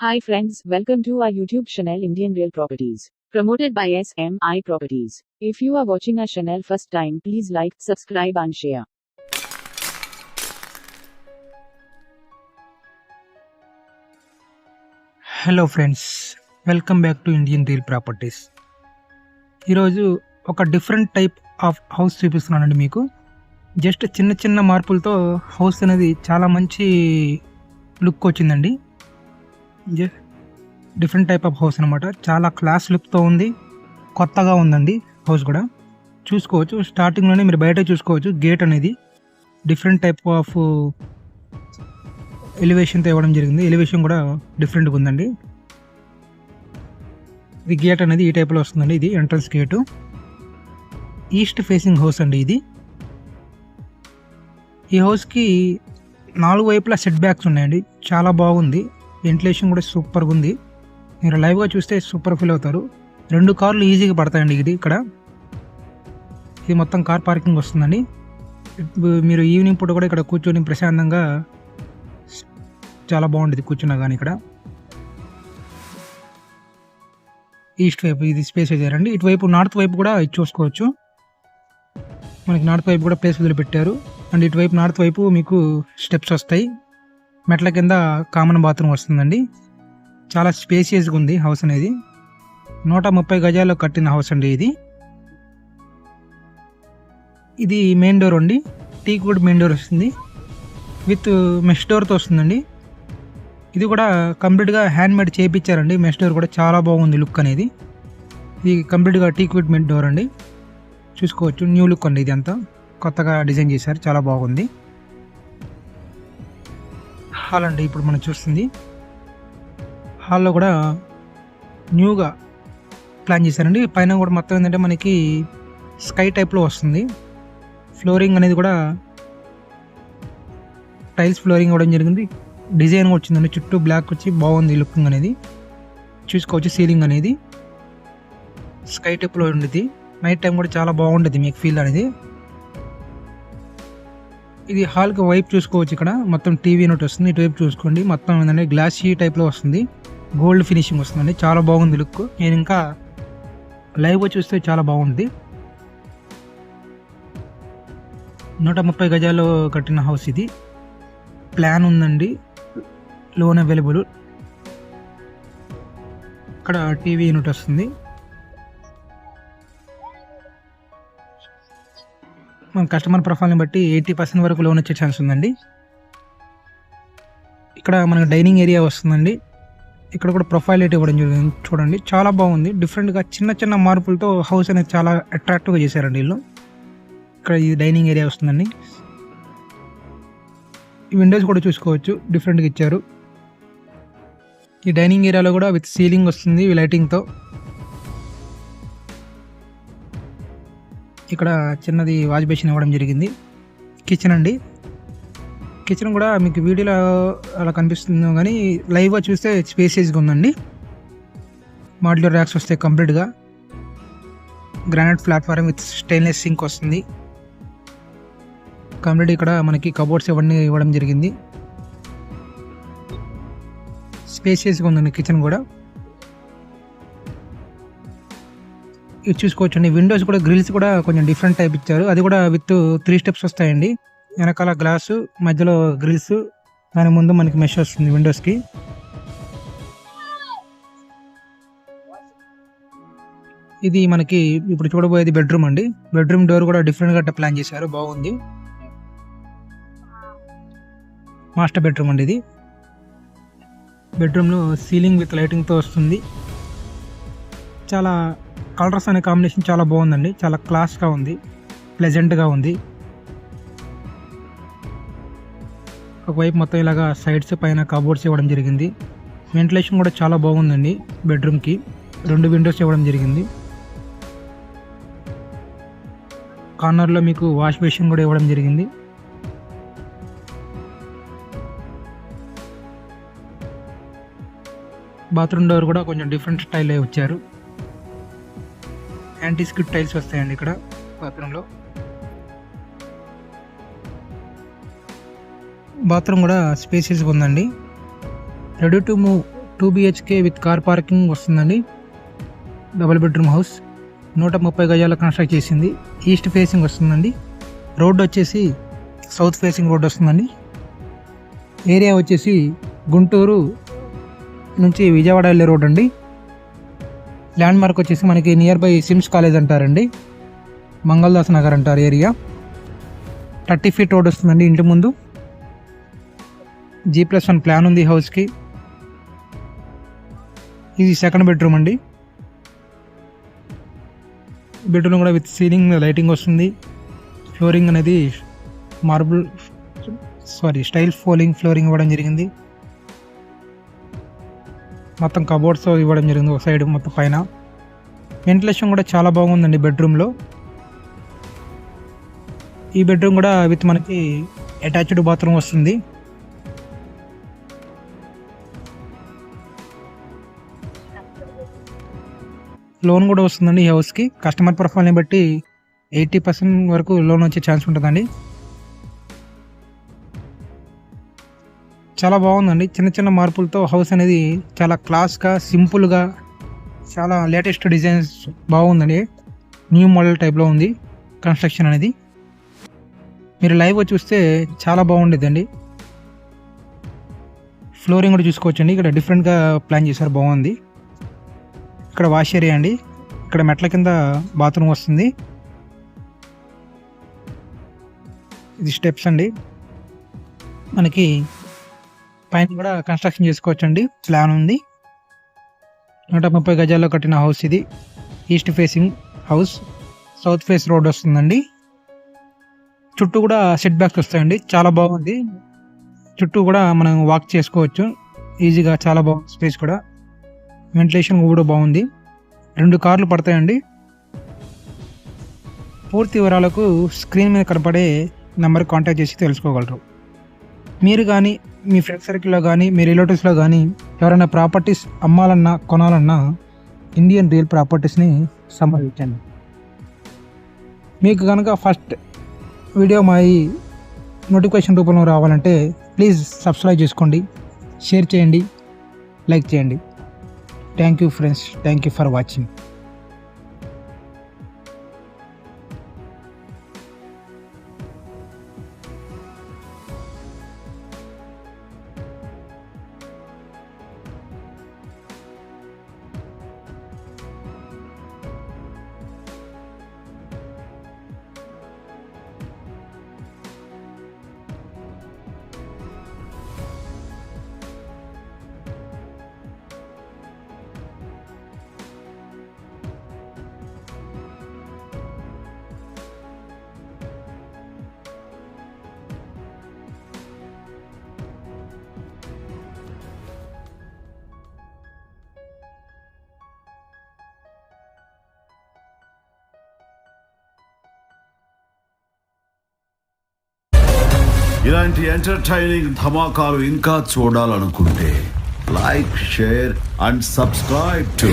Hi friends, welcome to our YouTube channel Indian Real Properties, promoted by SMI Properties. If you are watching our channel first time, please like, subscribe and share. Hello friends, welcome back to Indian real properties. ఈరోజు ఒక different type of house చూపిస్తున్నానండి మీకు. Just చిన్న చిన్న మార్పులతో house అనేది చాలా మంచి లుక్ వచ్చిందండి. డిఫరెంట్ టైప్ ఆఫ్ హౌస్ అనమాట. చాలా క్లాస్ లుక్తో ఉంది, కొత్తగా ఉందండి హౌస్ కూడా. చూసుకోవచ్చు, స్టార్టింగ్లోనే మీరు బయట చూసుకోవచ్చు గేట్ అనేది డిఫరెంట్ టైప్ ఆఫ్ ఎలివేషన్తో ఇవ్వడం జరిగింది. ఎలివేషన్ కూడా డిఫరెంట్గా ఉందండి. ఇది గేట్ అనేది ఈ టైప్లో వస్తుందండి. ఇది entrance gate, east facing house అండి ఇది. ఈ హౌస్కి 4 వైపులా సెట్ బ్యాక్స్ ఉన్నాయండి. చాలా బాగుంది, వెంటిలేషన్ కూడా సూపర్గా ఉంది. మీరు లైవ్గా చూస్తే సూపర్ ఫీల్ అవుతారు. 2 కార్లు ఈజీగా పడతాయండి ఇక్కడ. ఇది మొత్తం కార్ పార్కింగ్ వస్తుందండి. మీరు ఈవినింగ్ పూట కూడా ఇక్కడ కూర్చొని ప్రశాంతంగా చాలా బాగుంటుంది కూర్చున్నా కానీ. ఇక్కడ ఈస్ట్ వైపు ఇది స్పేస్ వేసారండి. ఇటువైపు నార్త్ వైపు కూడా ఇది చూసుకోవచ్చు. మనకి నార్త్ వైపు కూడా ప్లేస్ వదిలిపెట్టారు. అండ్ ఇటువైపు నార్త్ వైపు మీకు స్టెప్స్ వస్తాయి. మెట్ల కింద కామన్ బాత్రూమ్ వస్తుందండి. చాలా స్పేసియస్గా ఉంది హౌస్ అనేది. 130 గజాల్లో కట్టిన హౌస్ అండి ఇది. ఇది మెయిన్ డోర్ అండి. టీక్ వుడ్ మెయిన్ డోర్ వస్తుంది, విత్ మెష్ డోర్తో వస్తుందండి. ఇది కూడా కంప్లీట్గా హ్యాండ్ మేడ్ చేయించారండి. మెష్ డోర్ కూడా చాలా బాగుంది లుక్ అనేది. ఇది కంప్లీట్గా టీక్ వుడ్ మెయిన్ డోర్ అండి. చూసుకోవచ్చు, న్యూ లుక్ అండి. ఇది అంతా కొత్తగా డిజైన్ చేశారు, చాలా బాగుంది. హాల్ అండి ఇప్పుడు మనం చూస్తుంది. హాల్లో కూడా న్యూగా ప్లాన్ చేశారండి. పైన కూడా మొత్తం ఏంటంటే మనకి స్కై టైప్లో వస్తుంది. ఫ్లోరింగ్ అనేది కూడా టైల్స్ ఫ్లోరింగ్ ఇవ్వడం జరిగింది. డిజైన్ వచ్చిందండి, చుట్టూ బ్లాక్ వచ్చి బాగుంది లుకింగ్ అనేది. చూసుకోవచ్చు, సీలింగ్ అనేది స్కై టైప్లో ఉండేది. నైట్ టైం కూడా చాలా బాగుంటుంది మీకు ఫీల్ అనేది. ఇది హాల్కి వైపు చూసుకోవచ్చు. ఇక్కడ మొత్తం టీవీ యూనిట్ వస్తుంది. ఇటువైపు చూసుకోండి, మొత్తం ఏంటంటే గ్లాస్ షీ టైప్లో వస్తుంది. గోల్డ్ ఫినిషింగ్ వస్తుందండి, చాలా బాగుంది లుక్. నేను ఇంకా లైవ్గా చూస్తే చాలా బాగుంది. 130 గజాల్లో కట్టిన హౌస్ ఇది. ప్లాన్ ఉందండి, లోన్ అవైలబుల్. ఇక్కడ టీవీ యూనిట్ వస్తుంది. మన కస్టమర్ ప్రొఫైల్ని బట్టి 80% వరకు లోన్ వచ్చే ఛాన్స్ ఉందండి. ఇక్కడ మనకు డైనింగ్ ఏరియా వస్తుందండి. ఇక్కడ కూడా ప్రొఫైల్ అయితే ఇవ్వడం జరిగింది. చూడండి, చాలా బాగుంది. డిఫరెంట్గా చిన్న చిన్న మార్పులతో హౌస్ అనేది చాలా అట్రాక్టివ్గా చేశారండి వీళ్ళు. ఇక్కడ ఇది డైనింగ్ ఏరియా వస్తుందండి. ఈ విండోస్ కూడా చూసుకోవచ్చు, డిఫరెంట్గా ఇచ్చారు. ఈ డైనింగ్ ఏరియాలో కూడా విత్ సీలింగ్ వస్తుంది లైటింగ్తో. ఇక్కడ చిన్నది వాష్ బేసిన్ ఇవ్వడం జరిగింది. కిచెన్ అండి. కిచెన్ కూడా మీకు వీడియోలో అలా కనిపిస్తుంది కానీ లైవ్గా చూస్తే స్పేసియస్గా ఉందండి. మాడ్యులర్ ర్యాక్స్ వస్తాయి కంప్లీట్గా. Granite platform with stainless sync వస్తుంది కంప్లీట్. ఇక్కడ మనకి కబోర్డ్స్ ఇవన్నీ ఇవ్వడం జరిగింది. స్పేసియస్గా ఉందండి కిచెన్ కూడా. ఇది చూసుకోవచ్చండి. విండోస్ కూడా, గ్రిల్స్ కూడా కొంచెం డిఫరెంట్ టైప్ ఇచ్చారు. అది కూడా విత్ 3 స్టెప్స్ వస్తాయండి. వెనకాల గ్లాసు, మధ్యలో గ్రిల్స్, దాని ముందు మనకి మెష్ వస్తుంది విండోస్కి. ఇది మనకి ఇప్పుడు చూడబోయేది బెడ్రూమ్ అండి. బెడ్రూమ్ డోర్ కూడా డిఫరెంట్గా ప్లాన్ చేశారు, బాగుంది. మాస్టర్ బెడ్రూమ్ అండి ఇది. బెడ్రూమ్లో సీలింగ్ విత్ లైటింగ్తో వస్తుంది. చాలా కలర్స్ అనే కాంబినేషన్ చాలా బాగుందండి. చాలా క్లాస్గా ఉంది, ప్లెజెంట్గా ఉంది. ఒకవైపు మొత్తం ఇలాగా సైడ్స్ పైన కబోర్డ్స్ ఇవ్వడం జరిగింది. వెంటిలేషన్ కూడా చాలా బాగుందండి. బెడ్రూమ్కి 2 విండోస్ ఇవ్వడం జరిగింది. కార్నర్లో మీకు వాష్ బేసిన్ కూడా ఇవ్వడం జరిగింది. బాత్రూమ్ డోర్ కూడా కొంచెం డిఫరెంట్ స్టైల్లో వచ్చారు. యాంటీ స్కిడ్ టైల్స్ వస్తాయండి ఇక్కడ బాత్రూంలో. బాత్రూమ్ కూడా స్పేసియస్గా ఉందండి. Ready to move 2 BHK with car parking వస్తుందండి. డబుల్ బెడ్రూమ్ హౌస్ 130 గజాల కన్స్ట్రక్ట్ చేసింది. ఈస్ట్ ఫేసింగ్ వస్తుందండి. రోడ్ వచ్చేసి సౌత్ ఫేసింగ్ రోడ్ వస్తుందండి. ఏరియా వచ్చేసి గుంటూరు నుంచి విజయవాడ వెళ్ళే రోడ్ అండి. ల్యాండ్ మార్క్ వచ్చేసి మనకి నియర్ బై సిమ్స్ కాలేజ్ అంటారండి. మంగళదాస్ నగర్ అంటారు ఏరియా. 30 feet రోడ్ వస్తుందండి ఇంటి ముందు. G+1 ప్లాన్ ఉంది హౌస్కి. ఇది సెకండ్ బెడ్రూమ్ అండి. బెడ్రూమ్ కూడా విత్ సీలింగ్ లైటింగ్ వస్తుంది. ఫ్లోరింగ్ అనేది స్టైల్ ఫ్లోరింగ్ ఇవ్వడం జరిగింది. మొత్తం కబోర్డ్స్ ఇవ్వడం జరిగింది ఒక సైడ్ మొత్తం పైన. వెంటిలేషన్ కూడా చాలా బాగుందండి బెడ్రూమ్లో. ఈ బెడ్రూమ్ కూడా విత్ మనకి అటాచ్డ్ బాత్రూమ్ వస్తుంది. లోన్ కూడా వస్తుందండి ఈ హౌస్కి. కస్టమర్ ప్రొఫైల్ని బట్టి 80% వరకు లోన్ వచ్చే ఛాన్స్ ఉంటుందండి. చాలా బాగుందండి. చిన్న చిన్న మార్పులతో హౌస్ అనేది చాలా క్లాస్గా, సింపుల్గా, చాలా లేటెస్ట్ డిజైన్స్ బాగుందండి. న్యూ మోడల్ టైప్లో ఉంది కన్స్ట్రక్షన్ అనేది. మీరు లైవ్గా చూస్తే చాలా బాగుండేదండి. ఫ్లోరింగ్ కూడా చూసుకోవచ్చండి. ఇక్కడ డిఫరెంట్గా ప్లాన్ చేశారు, బాగుంది. ఇక్కడ వాష్ ఏరియా అండి. ఇక్కడ మెట్ల కింద బాత్రూమ్ వస్తుంది. ఇది స్టెప్స్ అండి. మనకి పైన కూడా కన్స్ట్రక్షన్ చేసుకోవచ్చండి. ప్లాన్ ఉంది. 130 గజాల్లో కట్టిన హౌస్ ఇది. East facing house. South face road వస్తుందండి. చుట్టూ కూడా సెట్ బ్యాక్స్ వస్తాయండి. చాలా బాగుంది. చుట్టూ కూడా మనం వాక్ చేసుకోవచ్చు ఈజీగా. చాలా బాగుంది స్పేస్ కూడా. వెంటిలేషన్ కూడా బాగుంది. 2 కార్లు పడతాయండి. పూర్తి వివరాలకు స్క్రీన్ మీద కనపడే నెంబర్కి కాంటాక్ట్ చేసి తెలుసుకోగలరు. మీరు కానీ, మీ ఫ్రెండ్ సర్కిల్లో కానీ, మీ రిలేటివ్స్లో కానీ ఎవరైనా ప్రాపర్టీస్ అమ్మాలన్నా, కొనాలన్నా ఇండియన్ రియల్ ప్రాపర్టీస్ని సంప్రదించండి. మీకు కనుక ఫస్ట్ వీడియో మా నోటిఫికేషన్ రూపంలో రావాలంటే ప్లీజ్ సబ్స్క్రైబ్ చేసుకోండి, షేర్ చేయండి, లైక్ చేయండి. Thank you friends. Thank you for watching. ఇలాంటి ఎంటర్టైనింగ్ ధమాకాలు ఇంకా చూడాలనుకుంటే like, share and subscribe to